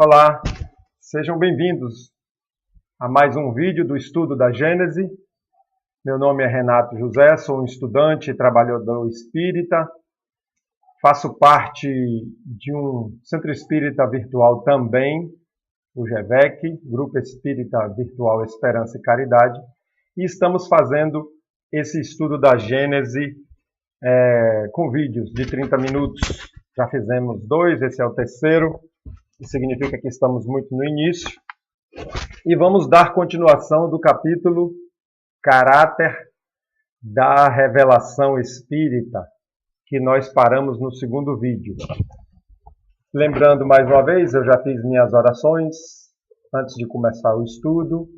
Olá, sejam bem-vindos a mais um vídeo do estudo da Gênese. Meu nome é Renato José, sou um estudante e trabalhador espírita. Faço parte de um centro espírita virtual também, o GEVEC, Grupo Espírita Virtual Esperança e Caridade. E estamos fazendo esse estudo da Gênese com vídeos de 30 minutos. Já fizemos 2, esse é o terceiro. Isso significa que estamos muito no início. E vamos dar continuação do capítulo Caráter da Revelação Espírita, que nós paramos no segundo vídeo. Lembrando mais uma vez, eu já fiz minhas orações antes de começar o estudo.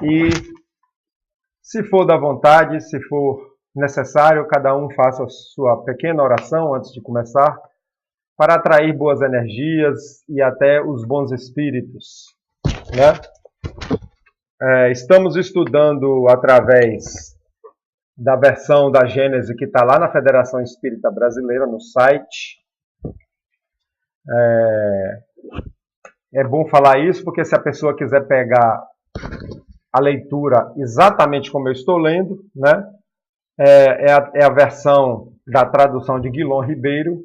E se for da vontade, se for necessário, cada um faça a sua pequena oração antes de começar, para atrair boas energias e até os bons espíritos, né? Estamos estudando através da versão da Gênese que está lá na Federação Espírita Brasileira, no site. É bom falar isso, porque se a pessoa quiser pegar a leitura exatamente como eu estou lendo, né? É a versão da tradução de Guilom Ribeiro,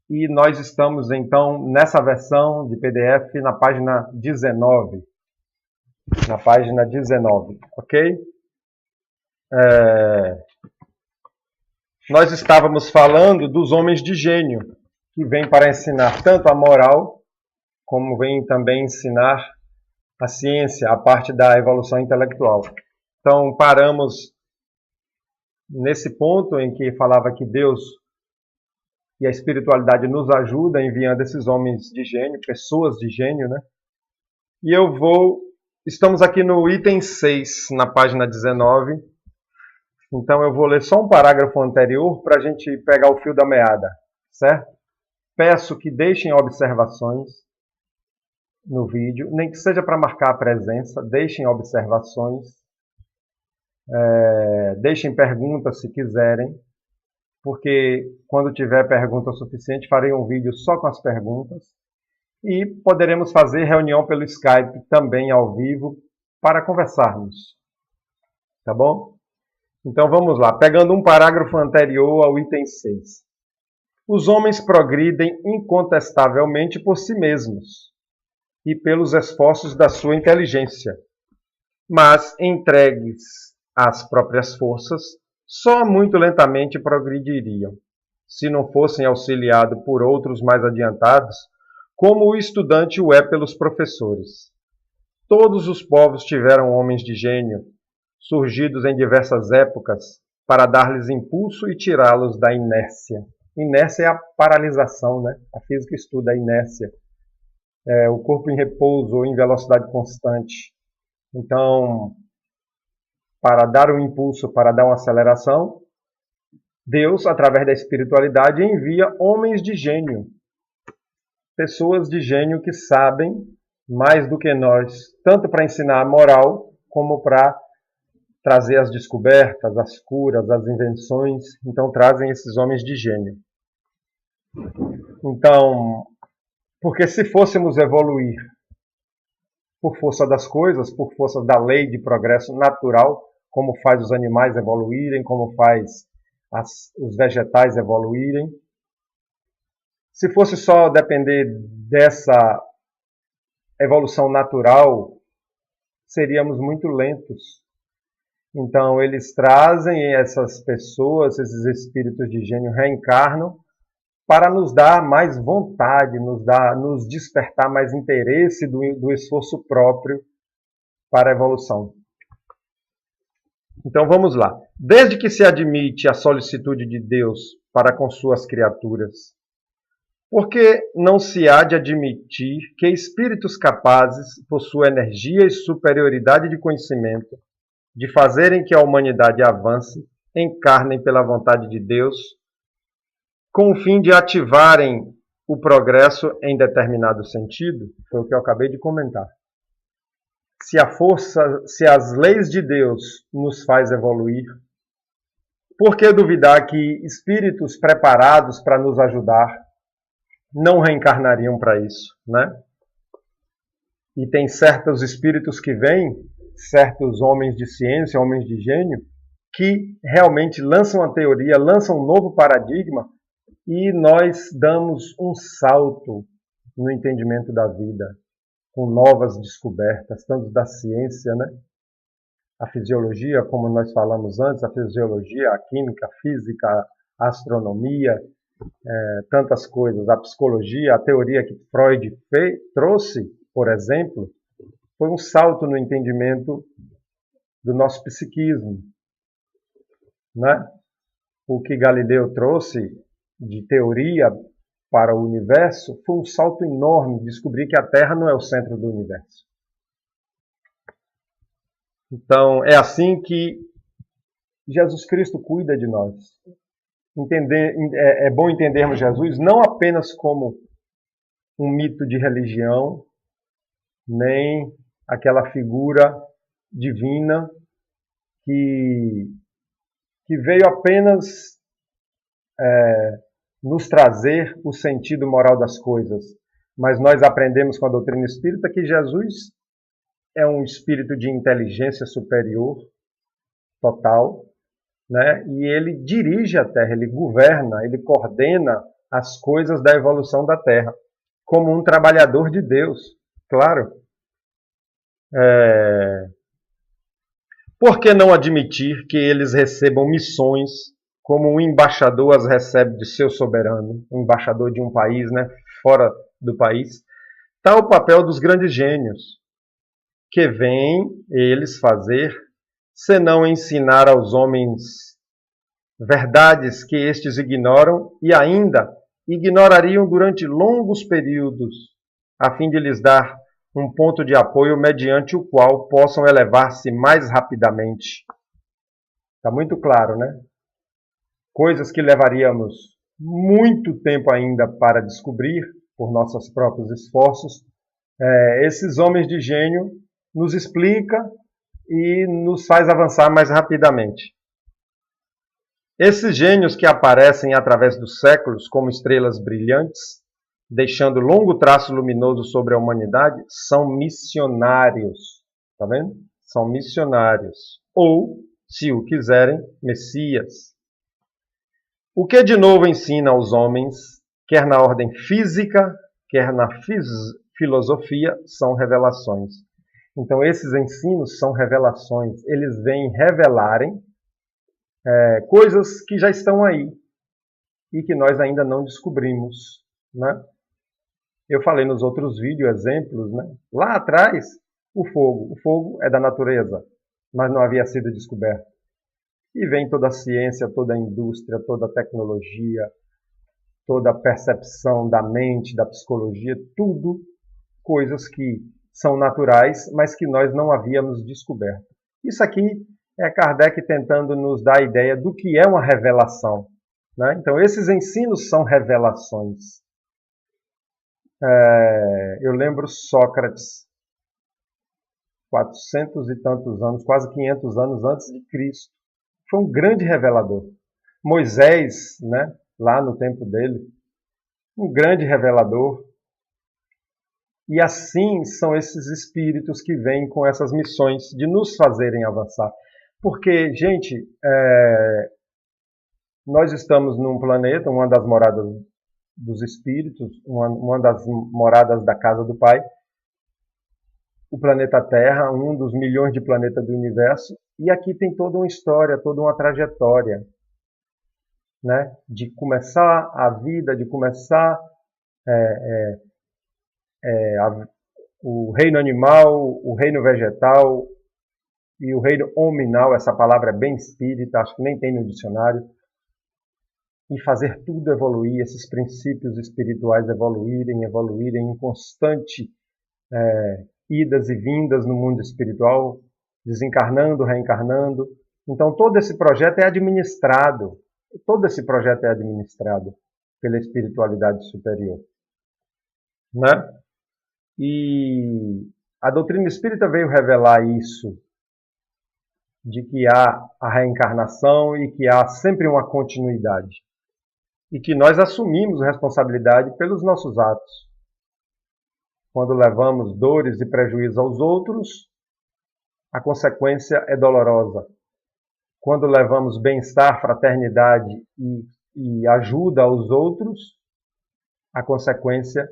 e nós estamos então nessa versão de PDF na página 19, ok? Nós estávamos falando dos homens de gênio, que vêm para ensinar tanto a moral, como vêm também ensinar a ciência, a parte da evolução intelectual. Então paramos nesse ponto em que falava que Deus e a espiritualidade nos ajuda enviando esses homens de gênio, pessoas de gênio, né? E estamos aqui no item 6, na página 19. Então eu vou ler só um parágrafo anterior para a gente pegar o fio da meada, certo? Peço que deixem observações no vídeo, nem que seja para marcar a presença, deixem observações. Deixem perguntas se quiserem, porque quando tiver pergunta o suficiente, farei um vídeo só com as perguntas e poderemos fazer reunião pelo Skype também ao vivo para conversarmos, tá bom? Então vamos lá, pegando um parágrafo anterior ao item 6. Os homens progridem incontestavelmente por si mesmos e pelos esforços da sua inteligência, mas entregues às próprias forças, só muito lentamente progrediriam, se não fossem auxiliados por outros mais adiantados, como o estudante o é pelos professores. Todos os povos tiveram homens de gênio, surgidos em diversas épocas, para dar-lhes impulso e tirá-los da inércia. Inércia é a paralisação, né? A física estuda a inércia. O corpo em repouso ou em velocidade constante. Então, para dar um impulso, para dar uma aceleração, Deus, através da espiritualidade, envia homens de gênio. Pessoas de gênio que sabem mais do que nós, tanto para ensinar a moral, como para trazer as descobertas, as curas, as invenções. Então, trazem esses homens de gênio. Então, porque se fôssemos evoluir por força das coisas, por força da lei de progresso natural, como faz os animais evoluírem, como faz os vegetais evoluírem. Se fosse só depender dessa evolução natural, seríamos muito lentos. Então, eles trazem essas pessoas, esses espíritos de gênio reencarnam para nos dar mais vontade, nos despertar mais interesse do esforço próprio para a evolução. Então vamos lá. Desde que se admite a solicitude de Deus para com suas criaturas, por que não se há de admitir que espíritos capazes, por sua energia e superioridade de conhecimento, de fazerem que a humanidade avance, encarnem pela vontade de Deus, com o fim de ativarem o progresso em determinado sentido? Foi o que eu acabei de comentar. Se as leis de Deus nos faz evoluir, Por que duvidar que espíritos preparados para nos ajudar não reencarnariam para isso, né? E tem certos espíritos que vêm, certos homens de ciência, homens de gênio, que realmente lançam a teoria, lançam um novo paradigma e nós damos um salto no entendimento da vida, com novas descobertas, tanto da ciência, né? A fisiologia, como nós falamos antes, a fisiologia, a química, a física, a astronomia, tantas coisas, a psicologia, a teoria que Freud trouxe, por exemplo, foi um salto no entendimento do nosso psiquismo, né? O que Galileu trouxe de teoria para o universo foi um salto enorme, descobrir que a Terra não é o centro do universo. Então, é assim que Jesus Cristo cuida de nós. É bom entendermos Jesus não apenas como um mito de religião, nem aquela figura divina que veio apenas nos trazer o sentido moral das coisas. Mas nós aprendemos com a doutrina espírita que Jesus é um espírito de inteligência superior, total, né? E ele dirige a Terra, ele governa, ele coordena as coisas da evolução da Terra, como um trabalhador de Deus, claro. Por que não admitir que eles recebam missões como um embaixador as recebe de seu soberano, um embaixador de um país, né, fora do país? Tal o papel dos grandes gênios, que vêm eles fazer, senão ensinar aos homens verdades que estes ignoram e ainda ignorariam durante longos períodos, a fim de lhes dar um ponto de apoio mediante o qual possam elevar-se mais rapidamente. Está muito claro, né? Coisas que levaríamos muito tempo ainda para descobrir por nossos próprios esforços, esses homens de gênio nos explica e nos faz avançar mais rapidamente. Esses gênios que aparecem através dos séculos como estrelas brilhantes, deixando longo traço luminoso sobre a humanidade, são missionários. Tá vendo? São missionários. Ou, se o quiserem, messias. O que de novo ensina aos homens, quer na ordem física, quer na filosofia, são revelações. Então, esses ensinos são revelações. Eles vêm revelarem coisas que já estão aí e que nós ainda não descobrimos, né? Eu falei nos outros vídeos, exemplos, né? Lá atrás, o fogo é da natureza, mas não havia sido descoberto. E vem toda a ciência, toda a indústria, toda a tecnologia, toda a percepção da mente, da psicologia, tudo coisas que são naturais, mas que nós não havíamos descoberto. Isso aqui é Kardec tentando nos dar a ideia do que é uma revelação, né? Então, esses ensinos são revelações. Eu lembro Sócrates, 400 e tantos anos, quase 500 anos antes de Cristo. Foi um grande revelador. Moisés, né, lá no tempo dele, um grande revelador. E assim são esses espíritos que vêm com essas missões de nos fazerem avançar. Porque, gente, nós estamos num planeta, uma das moradas dos espíritos, uma das moradas da casa do Pai, o planeta Terra, um dos milhões de planetas do universo, e aqui tem toda uma história, toda uma trajetória, né? De começar a vida, de começar o reino animal, o reino vegetal e o reino hominal, essa palavra é bem espírita, acho que nem tem no dicionário, e fazer tudo evoluir, esses princípios espirituais evoluírem em constante idas e vindas no mundo espiritual, desencarnando, reencarnando. Então todo esse projeto é administrado, pela espiritualidade superior, né? E a doutrina espírita veio revelar isso de que há a reencarnação e que há sempre uma continuidade. E que nós assumimos responsabilidade pelos nossos atos. Quando levamos dores e prejuízos aos outros, a consequência é dolorosa. Quando levamos bem-estar, fraternidade e ajuda aos outros, a consequência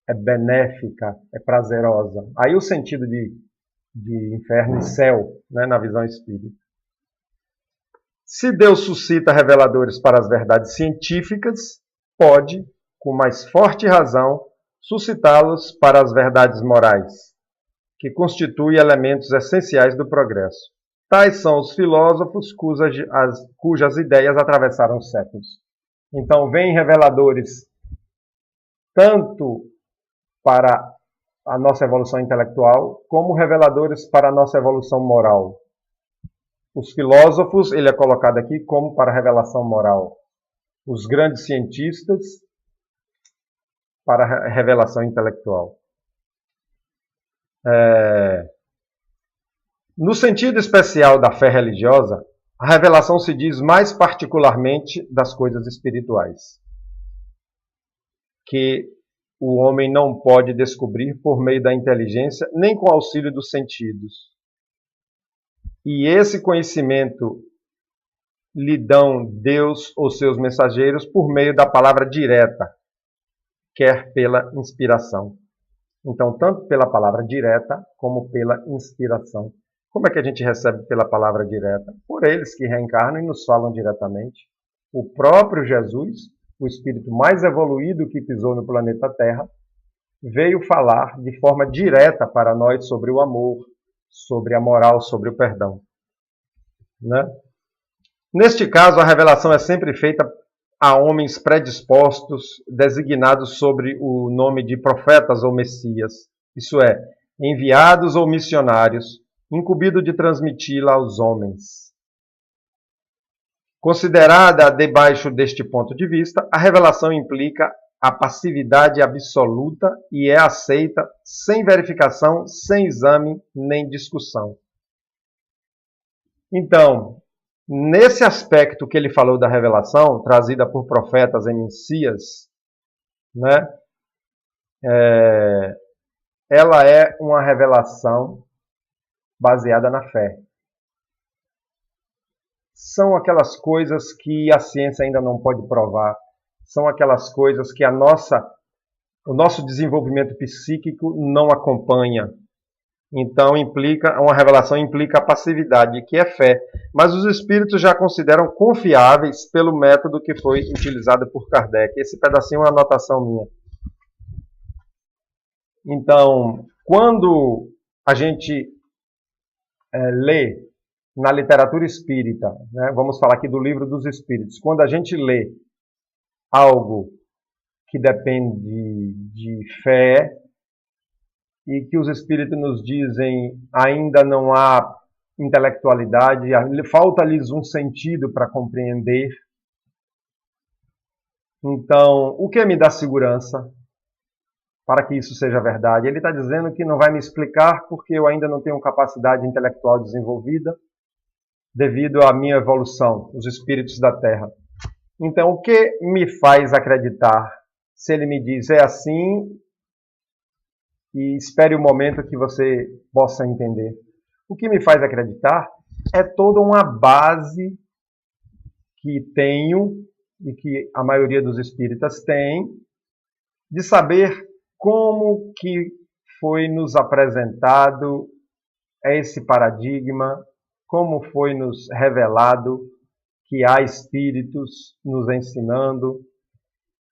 é benéfica, é prazerosa. Aí o sentido de inferno e céu, né, na visão espírita. Se Deus suscita reveladores para as verdades científicas, pode, com mais forte razão, suscitá-los para as verdades morais, que constituem elementos essenciais do progresso. Tais são os filósofos cujas ideias atravessaram os séculos. Então, vêm reveladores tanto para a nossa evolução intelectual, como reveladores para a nossa evolução moral. Os filósofos, ele é colocado aqui como para a revelação moral. Os grandes cientistas, para a revelação intelectual. No sentido especial da fé religiosa, a revelação se diz mais particularmente das coisas espirituais, que o homem não pode descobrir por meio da inteligência, nem com auxílio dos sentidos. E esse conhecimento lhe dão Deus ou seus mensageiros por meio da palavra direta, quer pela inspiração. Então, tanto pela palavra direta, como pela inspiração. Como é que a gente recebe pela palavra direta? Por eles que reencarnam e nos falam diretamente. O próprio Jesus, o espírito mais evoluído que pisou no planeta Terra, veio falar de forma direta para nós sobre o amor, sobre a moral, sobre o perdão. Né? Neste caso, a revelação é sempre feita a homens predispostos, designados sobre o nome de profetas ou messias, isso é, enviados ou missionários, incumbido de transmiti-la aos homens. Considerada debaixo deste ponto de vista, a revelação implica a passividade absoluta e é aceita sem verificação, sem exame nem discussão. Então, nesse aspecto que ele falou da revelação, trazida por profetas e messias, né, ela é uma revelação baseada na fé. São aquelas coisas que a ciência ainda não pode provar, são aquelas coisas que o nosso desenvolvimento psíquico não acompanha. Então, uma revelação implica a passividade, que é fé. Mas os espíritos já consideram confiáveis pelo método que foi utilizado por Kardec. Esse pedacinho é uma anotação minha. Então, quando a gente lê na literatura espírita, né, vamos falar aqui do Livro dos Espíritos, quando a gente lê algo que depende de fé, e que os espíritos nos dizem ainda não há intelectualidade, falta-lhes um sentido para compreender. Então, o que me dá segurança para que isso seja verdade? Ele está dizendo que não vai me explicar porque eu ainda não tenho capacidade intelectual desenvolvida devido à minha evolução, os espíritos da Terra. Então, o que me faz acreditar? Se ele me diz é assim, e espere o momento que você possa entender. O que me faz acreditar é toda uma base que tenho e que a maioria dos espíritas tem de saber como que foi nos apresentado esse paradigma, como foi nos revelado que há espíritos nos ensinando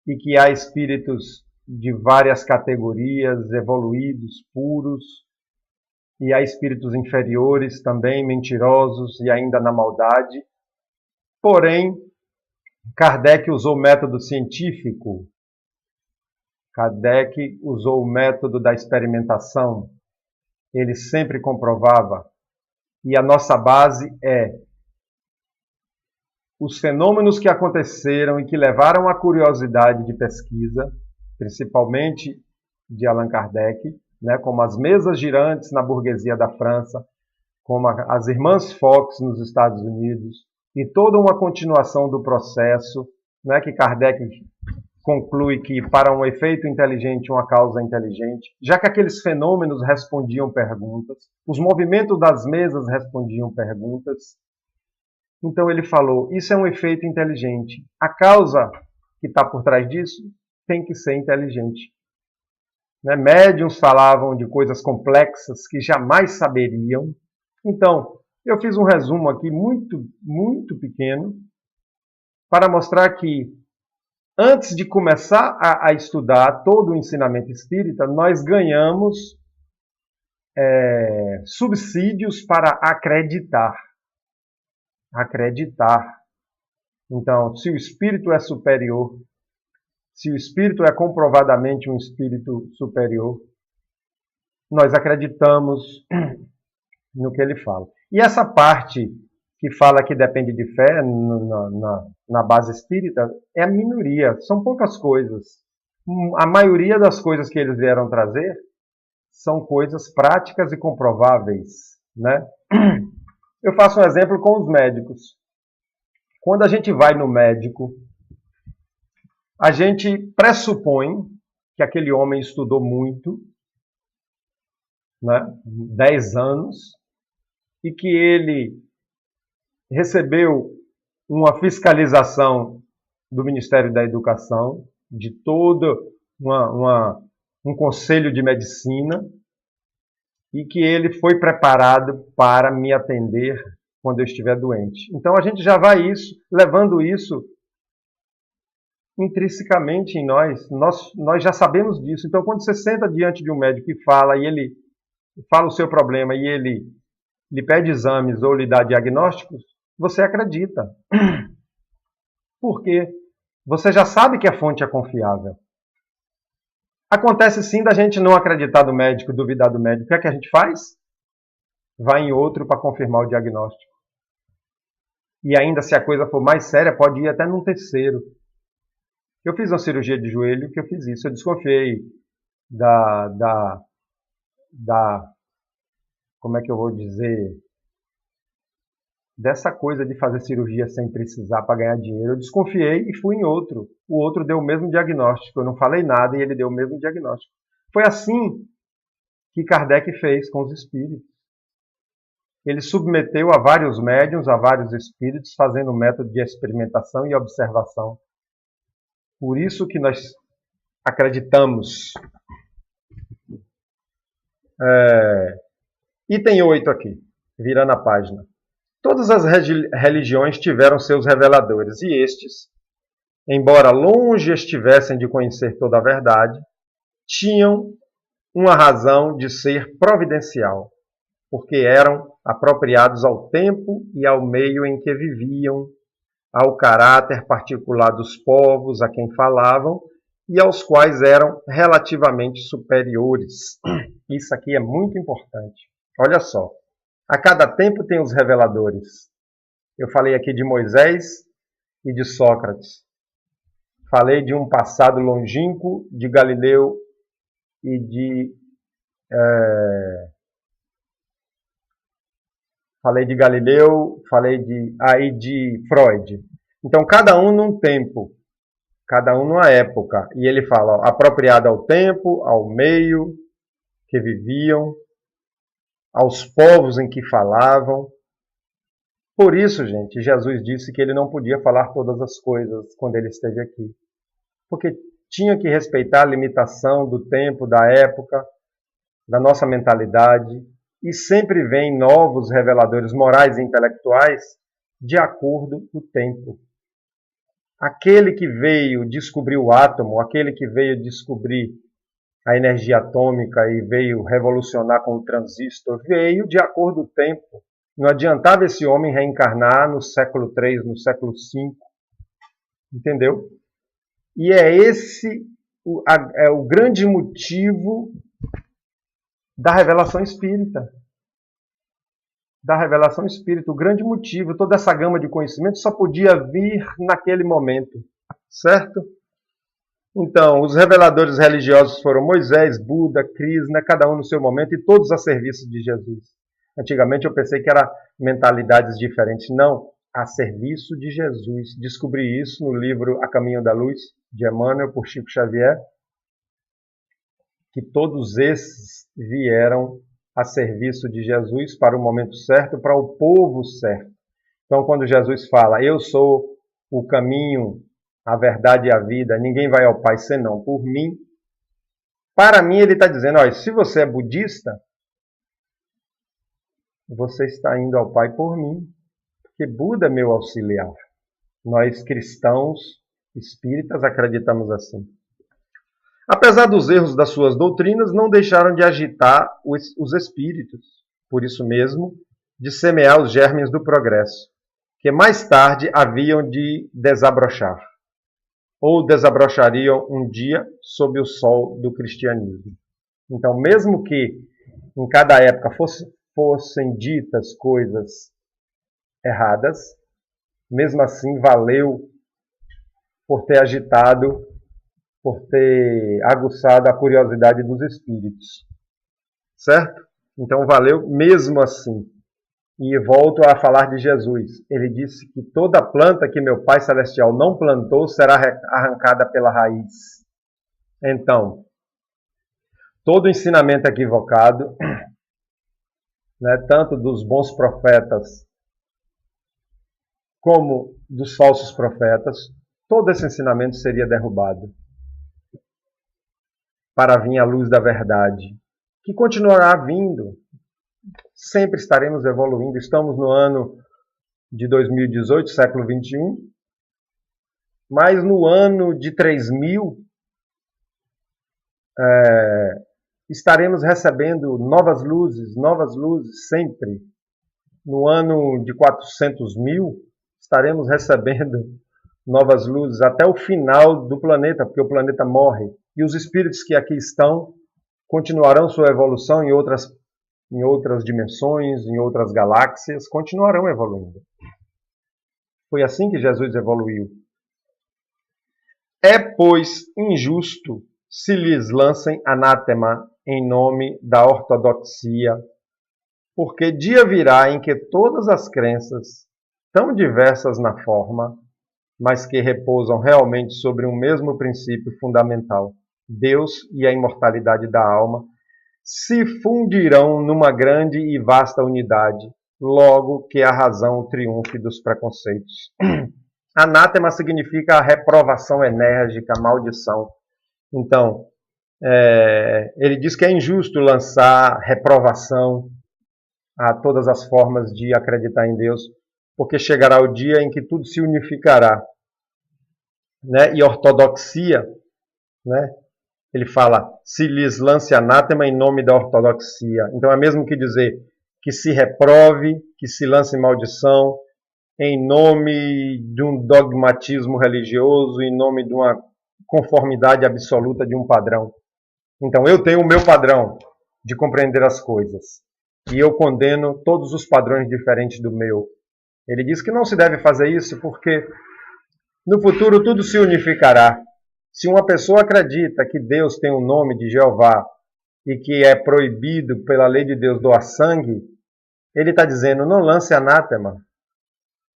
e que há espíritos de várias categorias, evoluídos, puros, e há espíritos inferiores também, mentirosos e ainda na maldade. Porém, Kardec usou o método científico, Kardec usou o método da experimentação, ele sempre comprovava, e a nossa base é os fenômenos que aconteceram e que levaram à curiosidade de pesquisa, principalmente de Allan Kardec, né, como as mesas girantes na burguesia da França, como as irmãs Fox nos Estados Unidos, e toda uma continuação do processo, né, que Kardec conclui que para um efeito inteligente, uma causa inteligente, já que aqueles fenômenos respondiam perguntas, os movimentos das mesas respondiam perguntas. Então ele falou, isso é um efeito inteligente. A causa que está por trás disso tem que ser inteligente. Né? Médiuns falavam de coisas complexas que jamais saberiam. Então, eu fiz um resumo aqui muito, muito pequeno para mostrar que antes de começar a estudar todo o ensinamento espírita, nós ganhamos subsídios para acreditar. Acreditar. Então, se o espírito é superior, se o espírito é comprovadamente um espírito superior, nós acreditamos no que ele fala. E essa parte que fala que depende de fé na base espírita é a minoria, são poucas coisas. A maioria das coisas que eles vieram trazer são coisas práticas e comprováveis, né? Eu faço um exemplo com os médicos. Quando a gente vai no médico, a gente pressupõe que aquele homem estudou muito, né? 10 anos, e que ele recebeu uma fiscalização do Ministério da Educação, de todo um conselho de medicina, e que ele foi preparado para me atender quando eu estiver doente. Então a gente já vai levando isso intrinsecamente em nós já sabemos disso. Então quando você senta diante de um médico e ele fala o seu problema e ele lhe pede exames ou lhe dá diagnósticos, você acredita. Por quê? Você já sabe que a fonte é confiável. Acontece sim da gente não acreditar do médico, duvidar do médico. O que é que a gente faz? Vai em outro para confirmar o diagnóstico. E ainda, se a coisa for mais séria, pode ir até num terceiro. Eu fiz uma cirurgia de joelho que eu fiz isso. Eu desconfiei como é que eu vou dizer, dessa coisa de fazer cirurgia sem precisar para ganhar dinheiro. Eu desconfiei e fui em outro. O outro deu o mesmo diagnóstico. Eu não falei nada e ele deu o mesmo diagnóstico. Foi assim que Kardec fez com os espíritos. Ele submeteu a vários médiuns, a vários espíritos, fazendo um método de experimentação e observação. Por isso que nós acreditamos. Item 8 aqui, virando a página. Todas as religiões tiveram seus reveladores, e estes, embora longe estivessem de conhecer toda a verdade, tinham uma razão de ser providencial, porque eram apropriados ao tempo e ao meio em que viviam, ao caráter particular dos povos a quem falavam e aos quais eram relativamente superiores. Isso aqui é muito importante. Olha só, a cada tempo tem os reveladores. Eu falei aqui de Moisés e de Sócrates. Falei de um passado longínquo de Galileu e de... Falei de Galileu, falei de Freud. Então, cada um num tempo, cada um numa época. E ele fala, ó, apropriado ao tempo, ao meio que viviam, aos povos em que falavam. Por isso, gente, Jesus disse que ele não podia falar todas as coisas quando ele esteve aqui. Porque tinha que respeitar a limitação do tempo, da época, da nossa mentalidade. E sempre vem novos reveladores morais e intelectuais de acordo com o tempo. Aquele que veio descobrir o átomo, aquele que veio descobrir a energia atômica e veio revolucionar com o transistor, veio de acordo com o tempo. Não adiantava esse homem reencarnar no século III, no século V. Entendeu? E é esse o grande motivo da revelação espírita. Da revelação espírita, o grande motivo, toda essa gama de conhecimento só podia vir naquele momento, certo? Então, os reveladores religiosos foram Moisés, Buda, Krishna, cada um no seu momento e todos a serviço de Jesus. Antigamente eu pensei que eram mentalidades diferentes. Não, a serviço de Jesus. Descobri isso no livro A Caminho da Luz, de Emmanuel, por Chico Xavier, que todos esses vieram a serviço de Jesus para o momento certo, para o povo certo. Então, quando Jesus fala, eu sou o caminho, a verdade e a vida, ninguém vai ao Pai senão por mim, para mim ele está dizendo, olha, se você é budista, você está indo ao Pai por mim, porque Buda é meu auxiliar. Nós cristãos, espíritas, acreditamos assim. Apesar dos erros das suas doutrinas, não deixaram de agitar os espíritos, por isso mesmo, de semear os germes do progresso, que mais tarde haviam de desabrochar, ou desabrochariam um dia sob o sol do cristianismo. Então, mesmo que em cada época fossem ditas coisas erradas, mesmo assim valeu por ter agitado, por ter aguçado a curiosidade dos espíritos. Certo? Então valeu mesmo assim. E volto a falar de Jesus. Ele disse que toda planta que meu Pai Celestial não plantou será arrancada pela raiz. Então, todo ensinamento equivocado, né, tanto dos bons profetas como dos falsos profetas, todo esse ensinamento seria derrubado para vir a luz da verdade, que continuará vindo. Sempre estaremos evoluindo. Estamos no ano de 2018, século 21, mas no ano de 3000 estaremos recebendo novas luzes sempre. No ano de 400.000 estaremos recebendo novas luzes até o final do planeta, porque o planeta morre. E os espíritos que aqui estão continuarão sua evolução em outras dimensões, em outras galáxias, continuarão evoluindo. Foi assim que Jesus evoluiu. É, pois, injusto se lhes lancem anátema em nome da ortodoxia, porque dia virá em que todas as crenças, tão diversas na forma, mas que repousam realmente sobre um mesmo princípio fundamental, Deus e a imortalidade da alma, se fundirão numa grande e vasta unidade, logo que a razão triunfe dos preconceitos. Anátema significa a reprovação enérgica, a maldição. Então, ele diz que é injusto lançar reprovação a todas as formas de acreditar em Deus, porque chegará o dia em que tudo se unificará. Né? E ortodoxia, né? Ele fala, se lhes lance anátema em nome da ortodoxia. Então é mesmo que dizer que se reprove, que se lance maldição, em nome de um dogmatismo religioso, em nome de uma conformidade absoluta de um padrão. Então eu tenho o meu padrão de compreender as coisas. E eu condeno todos os padrões diferentes do meu. Ele diz que não se deve fazer isso porque no futuro tudo se unificará. Se uma pessoa acredita que Deus tem o nome de Jeová e que é proibido pela lei de Deus doar sangue, ele está dizendo, não lance anátema.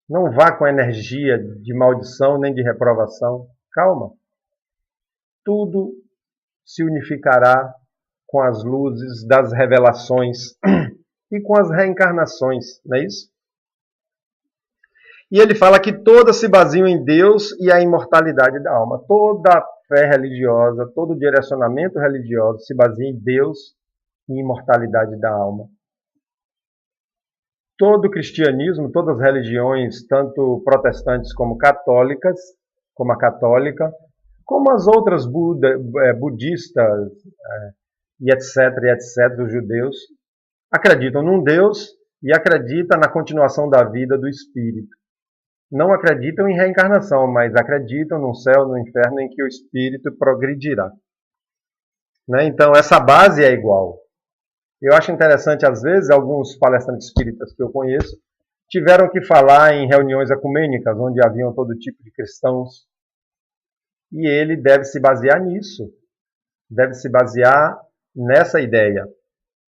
Não vá com energia de maldição nem de reprovação. Calma. Tudo se unificará com as luzes das revelações e com as reencarnações, não é isso? E ele fala que todas se baseiam em Deus e a imortalidade da alma. Toda fé religiosa, todo direcionamento religioso se baseia em Deus e imortalidade da alma. Todo cristianismo, todas as religiões, tanto protestantes como católicas, como a católica, como as outras budistas e etc., os judeus, acreditam num Deus e acreditam na continuação da vida do espírito. Não acreditam em reencarnação, mas acreditam no céu, no inferno, em que o espírito progredirá. Né? Então, essa base é igual. Eu acho interessante, às vezes, alguns palestrantes espíritas que eu conheço tiveram que falar em reuniões ecumênicas, onde haviam todo tipo de cristãos. E ele deve se basear nisso. Deve se basear nessa ideia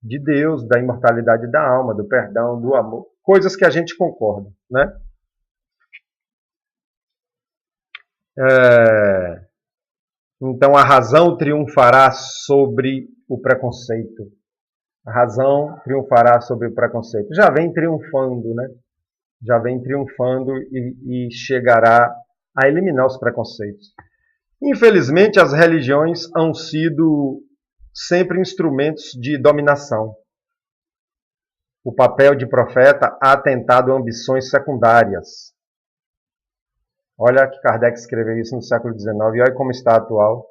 de Deus, da imortalidade da alma, do perdão, do amor, coisas que a gente concorda, né? Então a razão triunfará sobre o preconceito. A razão triunfará sobre o preconceito. Já vem triunfando, né? Já vem triunfando e chegará a eliminar os preconceitos. Infelizmente, as religiões han sido sempre instrumentos de dominação. O papel de profeta ha atentado a ambições secundárias. Olha que Kardec escreveu isso no século XIX e olha como está atual.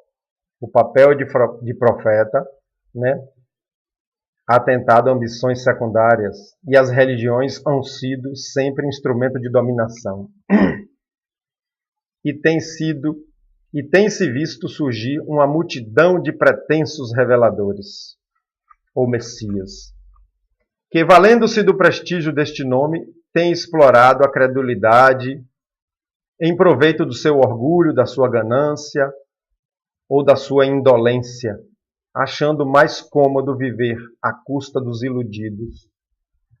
O papel de profeta, né, ha atentado a ambições secundárias e as religiões han sido sempre instrumento de dominação. E tem-se visto surgir uma multidão de pretensos reveladores, ou messias, que, valendo-se do prestígio deste nome, têm explorado a credulidade em proveito do seu orgulho, da sua ganância ou da sua indolência, achando mais cômodo viver à custa dos iludidos.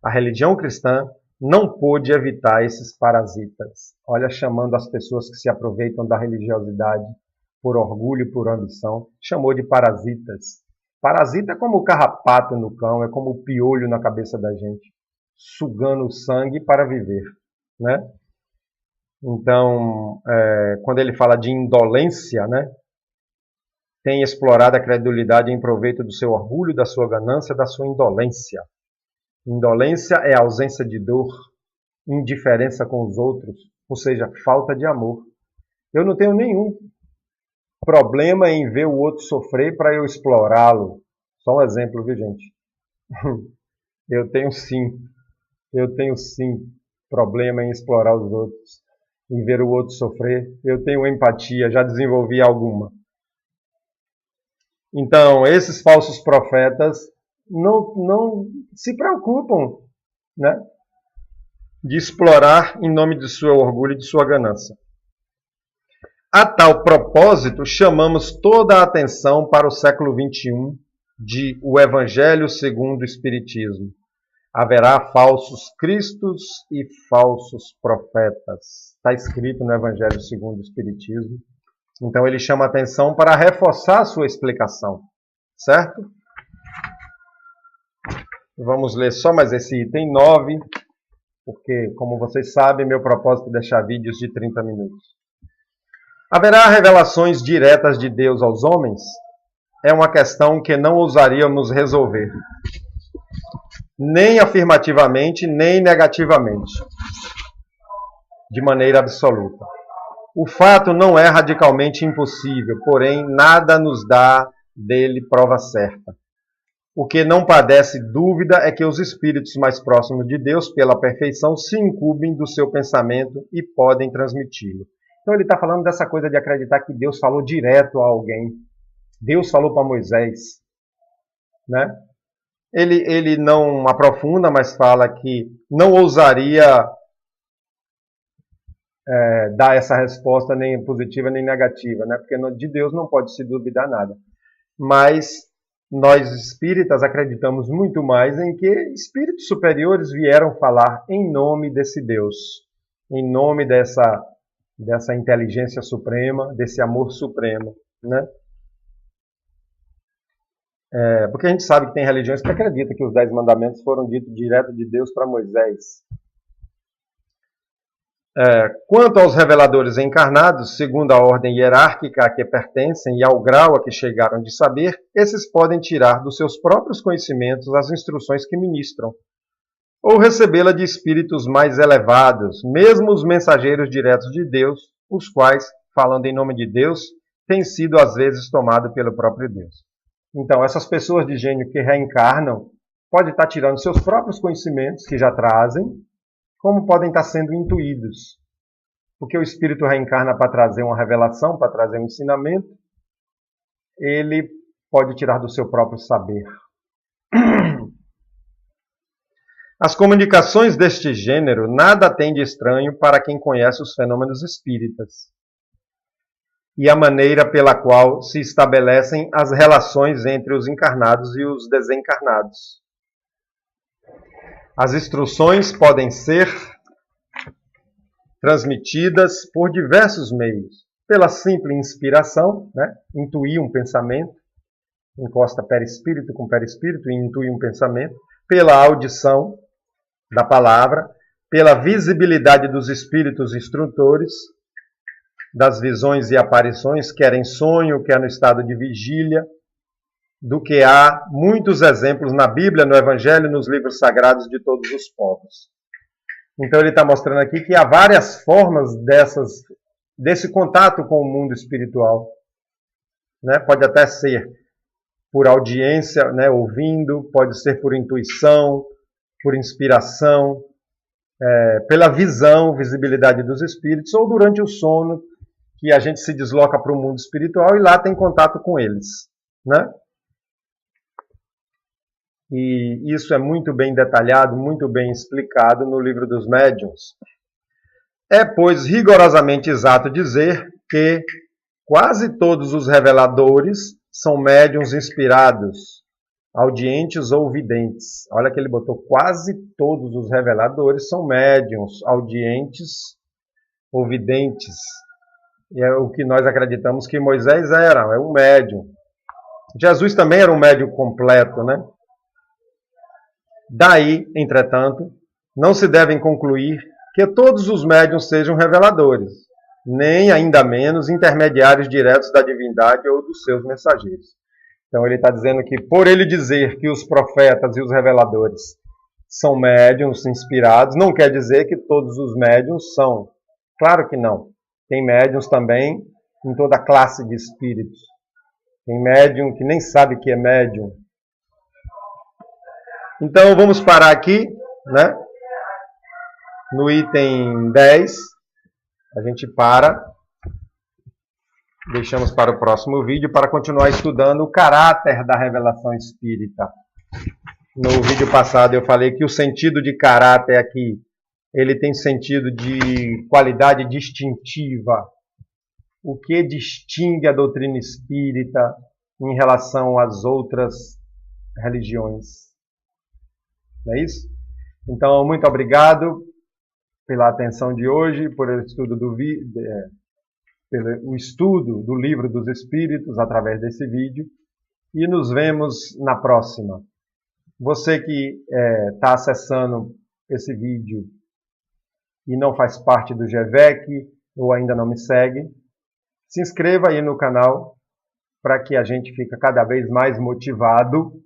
A religião cristã não pôde evitar esses parasitas. Olha, chamando as pessoas que se aproveitam da religiosidade por orgulho, por ambição, chamou de parasitas. Parasita é como o carrapato no cão, é como o piolho na cabeça da gente, sugando o sangue para viver, né? Então, quando ele fala de indolência, né, tem explorado a credulidade em proveito do seu orgulho, da sua ganância, da sua indolência. Indolência é ausência de dor, indiferença com os outros, ou seja, falta de amor. Eu não tenho nenhum problema em ver o outro sofrer para eu explorá-lo. Só um exemplo, viu, gente? Eu tenho sim problema em explorar os outros, em ver o outro sofrer. Eu tenho empatia, já desenvolvi alguma. Então, esses falsos profetas não se preocupam, né, de explorar em nome de seu orgulho e de sua ganância. A tal propósito, chamamos toda a atenção para o século XXI de O Evangelho segundo o Espiritismo. Haverá falsos cristos e falsos profetas. Está escrito no Evangelho segundo o Espiritismo. Então ele chama a atenção para reforçar a sua explicação, certo? Vamos ler só mais esse item 9, porque, como vocês sabem, meu propósito é deixar vídeos de 30 minutos. Haverá revelações diretas de Deus aos homens? É uma questão que não ousaríamos resolver, nem afirmativamente, nem negativamente, de maneira absoluta. O fato não é radicalmente impossível, porém nada nos dá dele prova certa. O que não padece dúvida é que os espíritos mais próximos de Deus, pela perfeição, se incumbem do seu pensamento e podem transmiti-lo. Então ele está falando dessa coisa de acreditar que Deus falou direto a alguém. Deus falou para Moisés, né? Ele não aprofunda, mas fala que não ousaria dar essa resposta nem positiva nem negativa, né? Porque de Deus não pode se duvidar nada. Mas nós espíritas acreditamos muito mais em que espíritos superiores vieram falar em nome desse Deus, em nome dessa inteligência suprema, desse amor supremo, né? Porque a gente sabe que tem religiões que acreditam que os 10 mandamentos foram ditos direto de Deus para Moisés. Quanto aos reveladores encarnados, segundo a ordem hierárquica a que pertencem e ao grau a que chegaram de saber, esses podem tirar dos seus próprios conhecimentos as instruções que ministram, ou recebê-la de espíritos mais elevados, mesmo os mensageiros diretos de Deus, os quais, falando em nome de Deus, têm sido às vezes tomados pelo próprio Deus. Então, essas pessoas de gênio que reencarnam podem estar tirando seus próprios conhecimentos, que já trazem, como podem estar sendo intuídos. Porque o espírito reencarna para trazer uma revelação, para trazer um ensinamento, ele pode tirar do seu próprio saber. As comunicações deste gênero nada têm de estranho para quem conhece os fenômenos espíritas e a maneira pela qual se estabelecem as relações entre os encarnados e os desencarnados. As instruções podem ser transmitidas por diversos meios. Pela simples inspiração, né? Intuir um pensamento, encosta perispírito com perispírito e intui um pensamento. Pela audição da palavra, pela visibilidade dos espíritos instrutores, das visões e aparições, quer em sonho, quer no estado de vigília, do que há muitos exemplos na Bíblia, no Evangelho e nos livros sagrados de todos os povos. Então ele está mostrando aqui que há várias formas desse contato com o mundo espiritual. Né? Pode até ser por audiência, né, ouvindo, pode ser por intuição, por inspiração, pela visão, visibilidade dos espíritos, ou durante o sono, que a gente se desloca para o mundo espiritual e lá tem contato com eles. Né? E isso é muito bem detalhado, muito bem explicado no Livro dos Médiuns. É, pois, rigorosamente exato dizer que quase todos os reveladores são médiuns inspirados, audientes ou videntes. Olha que ele botou, quase todos os reveladores são médiuns, audientes ou videntes. E é o que nós acreditamos que Moisés era, é um médium. Jesus também era um médium completo, né? Daí, entretanto, não se devem concluir que todos os médiuns sejam reveladores, nem ainda menos intermediários diretos da divindade ou dos seus mensageiros. Então ele está dizendo que por ele dizer que os profetas e os reveladores são médiuns inspirados, não quer dizer que todos os médiuns são. Claro que não. Tem médiuns também em toda classe de espíritos. Tem médium que nem sabe que é médium. Então vamos parar aqui, né? No item 10, a gente para, deixamos para o próximo vídeo para continuar estudando o caráter da revelação espírita. No vídeo passado eu falei que o sentido de caráter aqui, ele tem sentido de qualidade distintiva. O que distingue a doutrina espírita em relação às outras religiões? Não é isso? Então, muito obrigado pela atenção de hoje, por o estudo do Livro dos Espíritos através desse vídeo. E nos vemos na próxima. Você que está acessando esse vídeo e não faz parte do GEVEC ou ainda não me segue, se inscreva aí no canal para que a gente fique cada vez mais motivado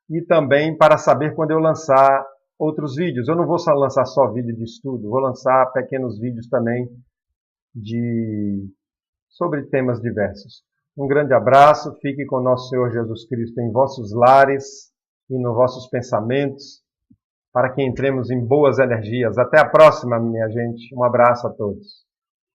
e também para saber quando eu lançar outros vídeos. Eu não vou só lançar só vídeo de estudo, vou lançar pequenos vídeos também sobre temas diversos. Um grande abraço, fique com nosso Senhor Jesus Cristo em vossos lares e nos vossos pensamentos, para que entremos em boas energias. Até a próxima, minha gente. Um abraço a todos.